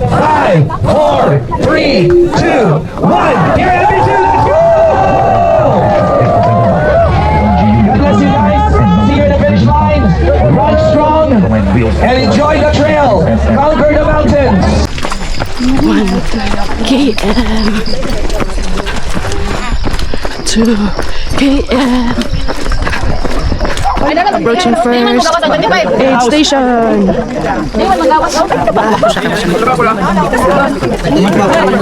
5, 4, 3, 2, 1. Here, let me do. Let's go! God bless you guys. See you in the finish line. Run strong and enjoy the trail. Conquer the mountains. 1 km, 2 km. Approaching first aid station.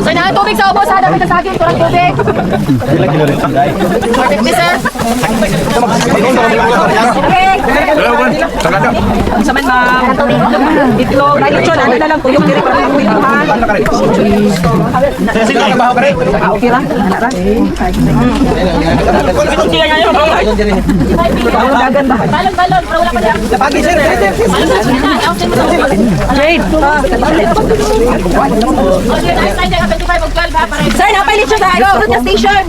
Sir, na tubig sa ubos ha, dapat na sa akin, kurang tubig. 450, sir. Sa man ma'am, itlog, ay lechon, ano na lang, tuyok, diri pa lang tuyok ha. Okay lang, dagan ba? Balon, pero wala pa dyan. Napagi, sir. Jade. Sir, napailit siya sa sunod na station.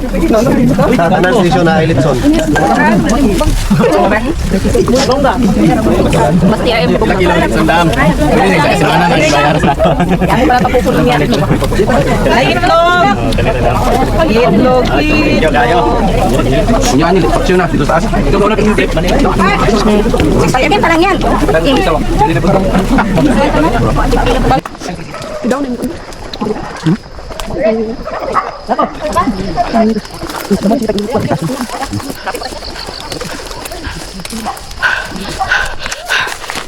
Sa tanan station na Elitson. Basti ay mo. Sa dam. Sana na bayar sa. Yan pala papupunin yan. Itlog. Itlog. Yan ni paksyon na dito sa asa. Ito mo na pinitip. Sige pa lang yan.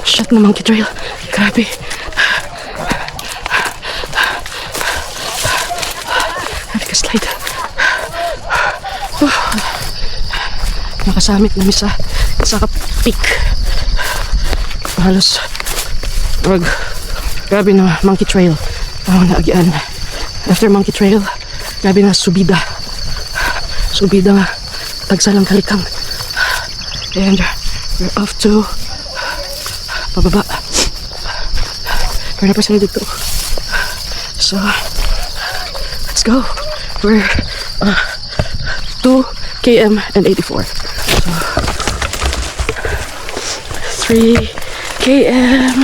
Shut na monkey trail. Grabe. Grabe ka slide. Nakasamit namin sa peak. Halos grabe na monkey trail ang naagian. After monkey trail, grabe na subida tagsalang kalikang, and we're off to pababa. We're na pa dito, so let's go. We're 2 km and 84, so 3 km.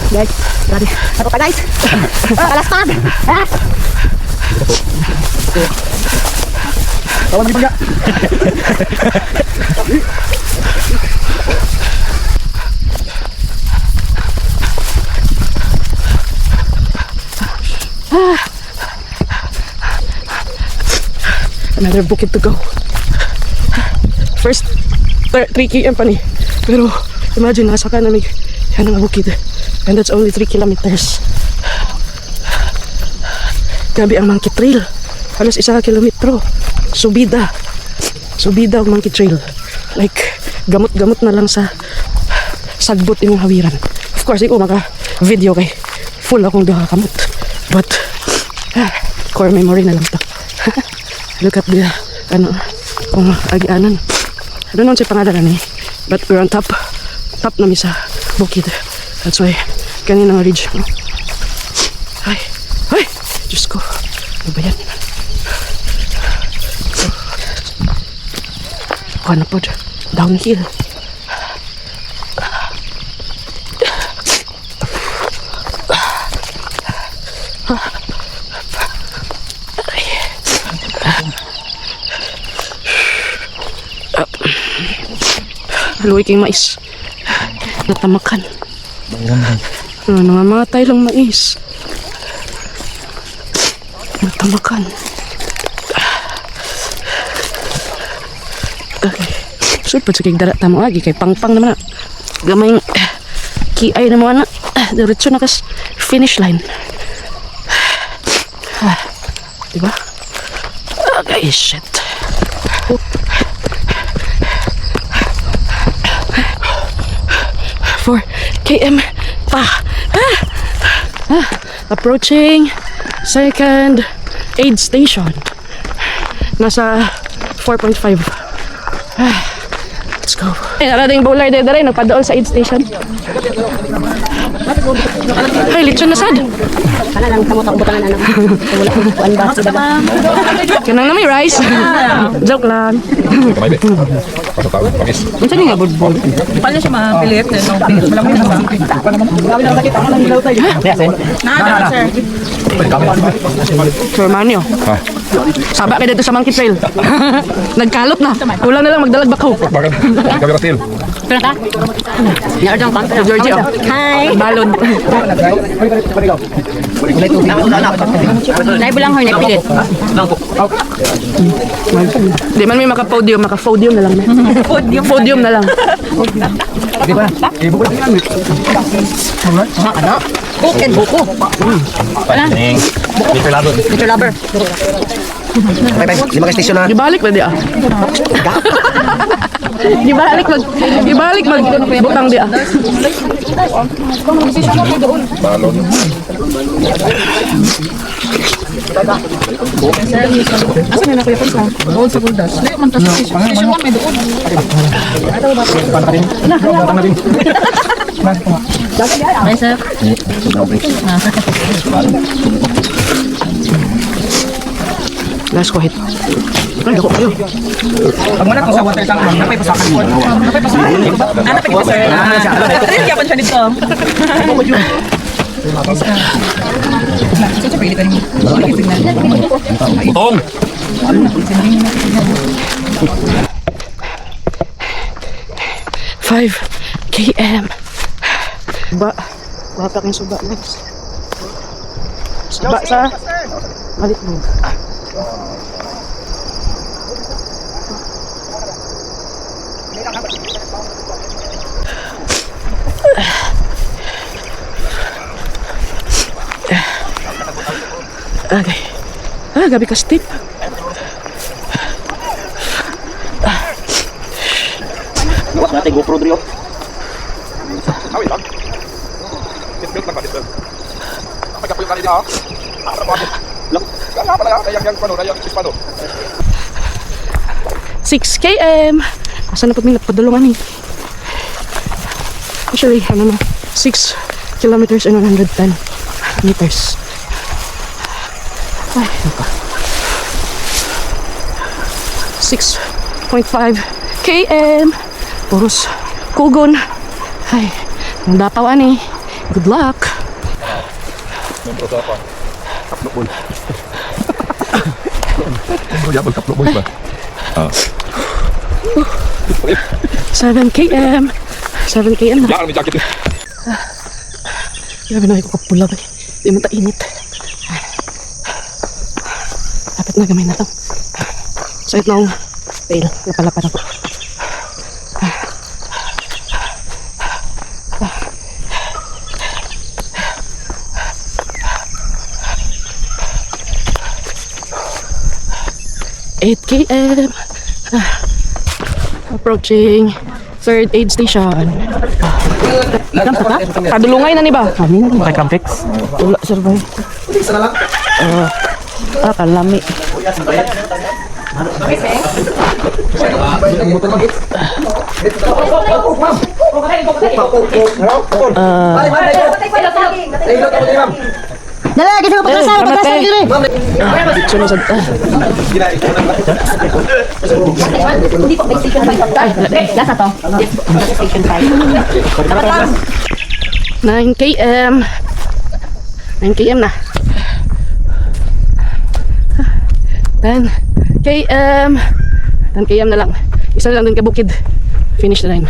Guys, grabe. Ako pa guys. Kalastad. Kawan lagi bangga. Another bukid to go. First 3 km pa ni, pero imagine nasa ka na may yan ang bukid, and that's only 3 kilometers. Grabe ang monkey trail, halos 1 kilometro subida ang monkey trail. Like gamot na lang sa sagbot imong hawiran. Of course iko maka video kay full akong duha kamot, but core memory na lang to. Look at the kung agianan. I don't know si pangalan ni, but we're on top na mi sa bukid. That's why kaninang ridge. Ay, Diyos ko, ano ba yan? Kuha na po, downhill. Haluwi kayong mais. Natamakan. Nangamatay lang mais. Natamakan. Okay. So, pag sakig darat tamo lagi kay pangpang naman na. Gamay kiay na mga na. Diretso na kas finish line. Diba? Okay, shit. 4 km pa. Approaching second aid station. Nasa 4.5. Let's go. Narating bowler dere nagpadool sa aid station. Ay, lechon na sad. Wala lang kamo takbo tangan anak. Wala ko kuan ba sa daga. Kanang na may rice. Joke lang. Unsa ni nga budbud? Paano siya mapilit no? Wala mo na ba? Grabe na nakita ko lang ilaw tayo. Na, sir. Sir Manyo. Saba kayo dito sa Monkey Trail. Nagkalot na. Kulang na lang magdalag bakaw. Bakit? Kami ratil. Pero ka? Niardang pa. Giorgio. Hi. Balon. Live lang ho na pilit. Di man may maka-podium. Maka-podium na lang. Podium na lang. Cook and buko. Wala. Dito lover. Lima ka station na. Ibalik na di ah. Ibalik mag butang di ah. Asan na kuya pa? Bawal sa kuldas. Layo man tas station may doon. Ay, sir. Last ko hit. Ay, dako kayo. Pag wala ko sa water tank, ma'am, napay pasakan mo. Napay pasakan mo. Ano pa kita, sir? Trail kaya pa siya dito. Tong! 5 km. Bata kang suba, Max. Suba sa balik mo. Okay. Gabi ka steep. Luwas natin GoPro drio. Awit lang. Disbelt lang ba, disbelt? Kapag po yung kanina, ha? Lang. Kaya pala, yung pano, yung pano. 6 km. Asan na po may napadulungan eh. Actually, 6 kilometers and 110 meters. Ay, naka. 6.5 km. Puros kugon. Ay, ang dapawan eh. Good luck. Kaplo boy. Yabal kaplo boy ba? 7 km. 7 km na. Yan, may jacket eh. Grabe na ako kapula ba. Di mo tainit. Dapat na gamay na to. Sakit na akong tail. Napalapad ako. Eight km. Approaching third aid station. Kadulungay na ni ba? Kami na kay Campix. Wala survive. Kalami. Dala, kasi mo pagkasal gini. Dito na sa Hindi po, may station 5 to. Lasa to. Station 5. Dapat lang. 9 km. 9 km na. 10 km. 10 km na lang. Isa na lang din kabukid. Finish na rin.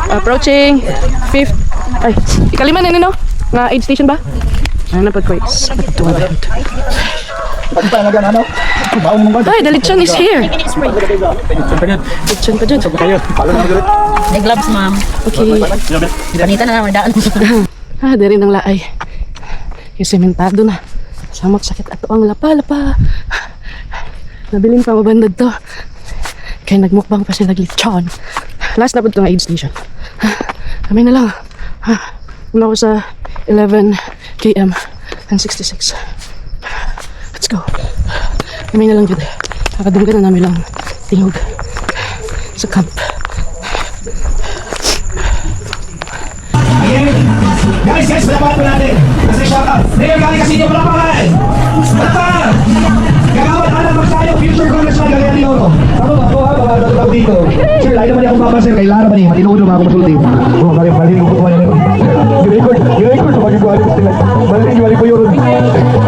Approaching 5th. Ay, ikalima na no? Nga aid station ba? Ano na pag-quiz? Ay, the lechon is here. Lechon pa dyan. May gloves, ma'am. Okay. Panita na naman daan. Dari ng laay. Yung sementado na. Samot sakit ato ang lapa. Nabilin pa mabandad to. Kaya nagmukbang pa sila lechon. Last na po itong aid station. Kami na lang. Una ko sa 11 km. 10:66. Let's go. Kami na lang yun. Nakadunggan na namin lang tingog sa camp. Guys, palapakan po natin. Kasi shoutout. Mayor, galing kasi inyo, palapakan! Palapakan! Gagawin, alam magsayo, future congressman, galing ni Oro. Ako ba, dito. Sir, lahat naman akong babasir, kay Lara ba niya, matinuod ba ako masulti? Oo, galing, balik ko po yan. Yung record, sa pagkikuha ko sila. Balik ko yun.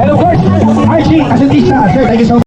And of course, Archie, asintista. Sir, thank you so much.